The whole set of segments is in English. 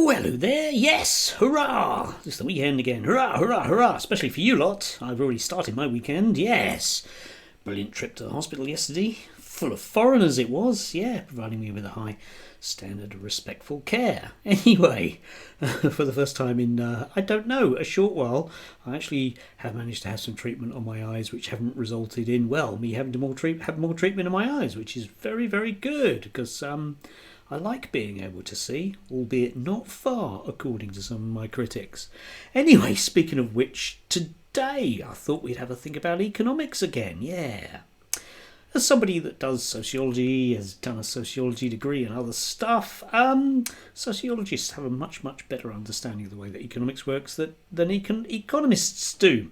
Oh, hello there. Yes, hurrah! It's the weekend again. Hurrah, hurrah, hurrah! Especially for you lot. I've already started my weekend. Yes. Brilliant trip to the hospital yesterday. Full of foreigners it was. Yeah, providing me with a high standard of respectful care. Anyway, for the first time in, I don't know, a short while, I actually have managed to have some treatment on my eyes, which haven't resulted in, well, me having to have more treatment on my eyes, which is very, very good, because I like being able to see, albeit not far, according to some of my critics. Anyway, speaking of which, today I thought we'd have a think about economics again, yeah. As somebody that does sociology, has done a sociology degree and other stuff, sociologists have a much, much better understanding of the way that economics works than economists do.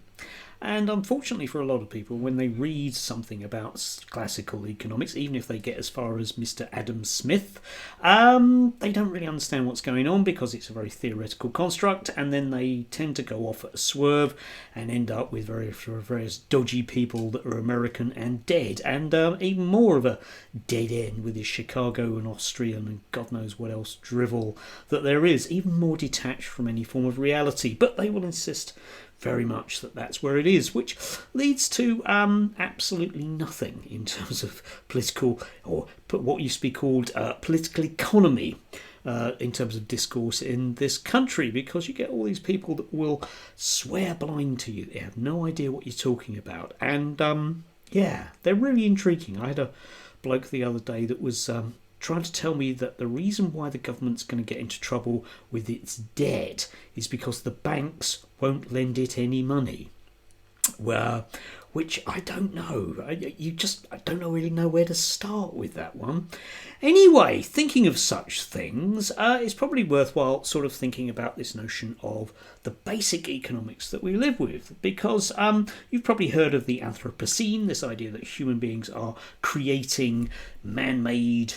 And unfortunately for a lot of people, when they read something about classical economics, even if they get as far as Mr. Adam Smith, they don't really understand what's going on because it's a very theoretical construct, and then they tend to go off at a swerve and end up with various dodgy people that are American and dead, and even more of a dead end with his Chicago and Austrian and God knows what else drivel that there is, even more detached from any form of reality. But they will insist very much that's where it is, which leads to absolutely nothing in terms of political, or what used to be called political economy, in terms of discourse in this country, because you get all these people that will swear blind to you. They have no idea what you're talking about, and yeah, they're really intriguing. I had a bloke the other day that was trying to tell me that the reason why the government's going to get into trouble with its debt is because the banks won't lend it any money. Well, which I don't know. I don't really know where to start with that one. Anyway, thinking of such things, it's probably worthwhile sort of thinking about this notion of the basic economics that we live with, because you've probably heard of the Anthropocene, this idea that human beings are creating man-made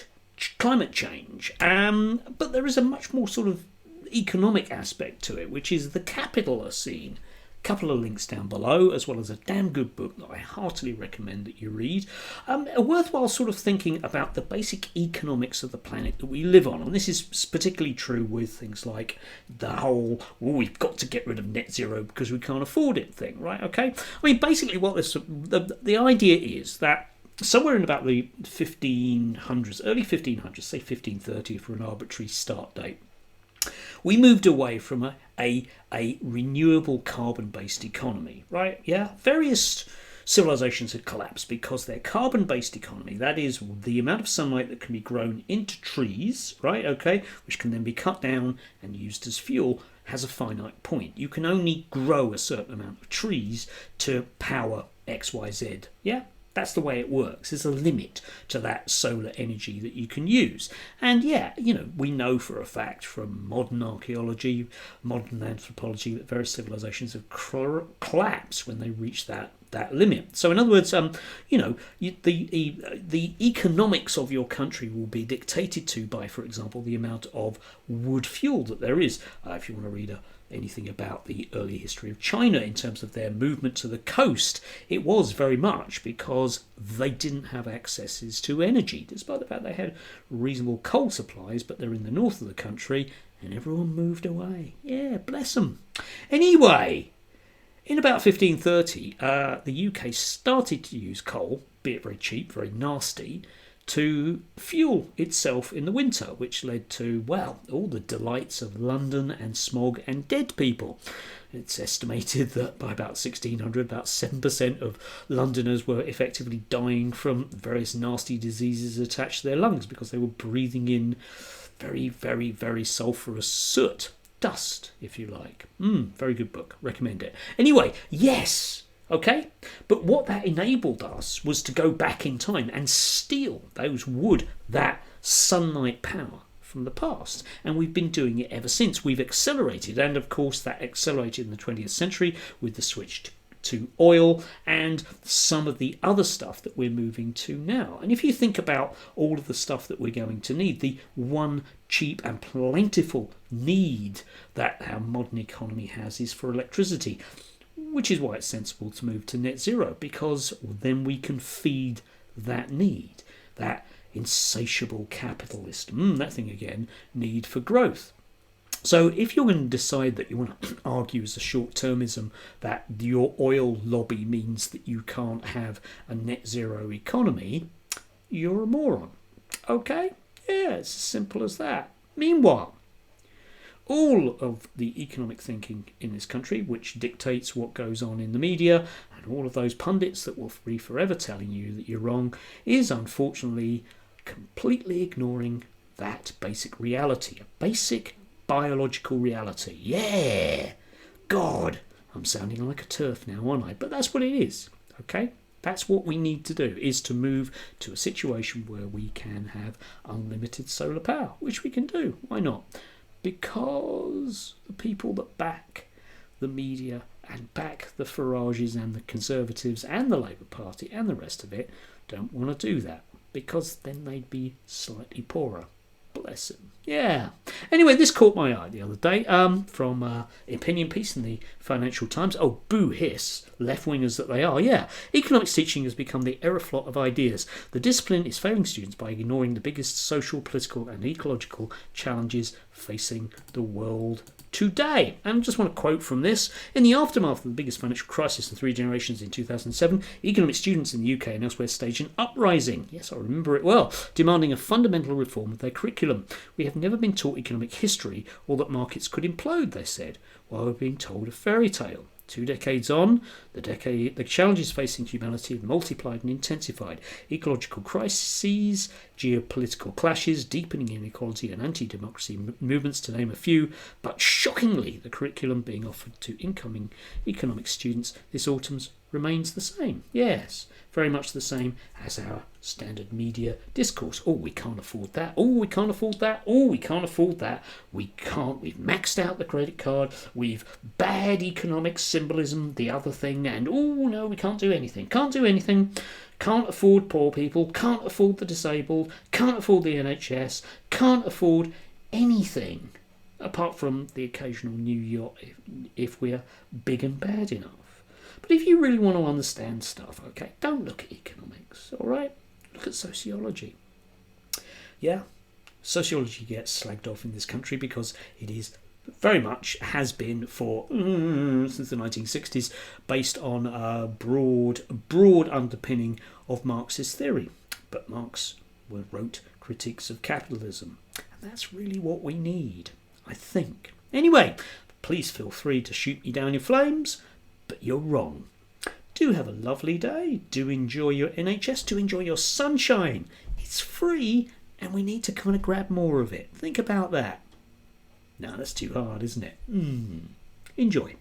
climate change, but there is a much more sort of economic aspect to it, which is the Capitalocene. Couple of links down below, as well as a damn good book that I heartily recommend that you read. A worthwhile sort of thinking about the basic economics of the planet that we live on, and this is particularly true with things like the whole we've got to get rid of net zero because we can't afford it thing, right? Okay, I mean basically what the idea is that somewhere in about the 1500s, early 1500s, say 1530 for an arbitrary start date, we moved away from a renewable carbon-based economy, right? Yeah, various civilizations had collapsed because their carbon-based economy, that is the amount of sunlight that can be grown into trees, right? Okay, which can then be cut down and used as fuel, has a finite point. You can only grow a certain amount of trees to power X, Y, Z. Yeah. That's the way it works. There's a limit to that solar energy that you can use. And yeah, we know for a fact from modern archaeology, modern anthropology, that various civilizations have collapsed when they reach that limit. So in other words, the economics of your country will be dictated to by, for example, the amount of wood fuel that there is. If you want to read anything about the early history of China in terms of their movement to the coast, it was very much because they didn't have accesses to energy, despite the fact they had reasonable coal supplies, but they're in the north of the country and everyone moved away. Yeah, bless them. Anyway, in about 1530, the UK started to use coal, be it very cheap, very nasty, to fuel itself in the winter, which led to, well, all the delights of London and smog and dead people. It's estimated that by about 1600, about 7% of Londoners were effectively dying from various nasty diseases attached to their lungs because they were breathing in very, very, very sulphurous soot. Dust, if you like. Very good book. Recommend it. Anyway, yes. Okay, but what that enabled us was to go back in time and steal that sunlight power from the past, and we've been doing it ever since. We've accelerated, and of course that accelerated in the 20th century with the switch to oil and some of the other stuff that we're moving to now. And if you think about all of the stuff that we're going to need, the one cheap and plentiful need that our modern economy has is for electricity, which is why it's sensible to move to net zero, because then we can feed that need, that insatiable capitalist, that thing again, need for growth. So if you're going to decide that you want to argue as a short-termism that your oil lobby means that you can't have a net zero economy, you're a moron. Okay? Yeah, it's as simple as that. Meanwhile, all of the economic thinking in this country, which dictates what goes on in the media, and all of those pundits that will be forever telling you that you're wrong, is unfortunately completely ignoring that basic reality, a basic biological reality. Yeah! God, I'm sounding like a turf now, aren't I? But that's what it is, okay? That's what we need to do, is to move to a situation where we can have unlimited solar power, which we can do. Why not? Because the people that back the media and back the Farages and the Conservatives and the Labour Party and the rest of it don't want to do that, because then they'd be slightly poorer. Bless him. Yeah. Anyway, this caught my eye the other day from opinion piece in the Financial Times. Oh, boo hiss, left-wingers that they are. Yeah. Economics teaching has become the aeroflot of ideas. The discipline is failing students by ignoring the biggest social, political and ecological challenges facing the world today. And I just want to quote from this. In the aftermath of the biggest financial crisis in 3 generations in 2007, economic students in the UK and elsewhere staged an uprising. Yes, I remember it well, demanding a fundamental reform of their curriculum. We have never been taught economic history or that markets could implode, they said, while we're being told a fairy tale. 2 decades on, the challenges facing humanity have multiplied and intensified. Ecological crises, geopolitical clashes, deepening inequality and anti-democracy movements, to name a few. But shockingly, the curriculum being offered to incoming economics students this autumn remains the same. Yes, very much the same as our standard media discourse. Oh, we can't afford that. Oh, we can't afford that. Oh, we can't afford that. We can't. We've maxed out the credit card. We've bad economic symbolism, the other thing. And oh, no, we can't do anything. Can't do anything. Can't afford poor people. Can't afford the disabled. Can't afford the NHS. Can't afford anything apart from the occasional new yacht if we're big and bad enough. But if you really want to understand stuff, okay, don't look at economics, all right? Look at sociology. Yeah, sociology gets slagged off in this country because it is very much has been for since the 1960s based on a broad underpinning of Marxist theory. But Marx wrote critiques of capitalism, and that's really what we need, I think. Anyway, please feel free to shoot me down in flames, but you're wrong. Do have a lovely day. Do enjoy your NHS. Do enjoy your sunshine. It's free and we need to kind of grab more of it. Think about that. No, that's too hard, isn't it? Enjoy.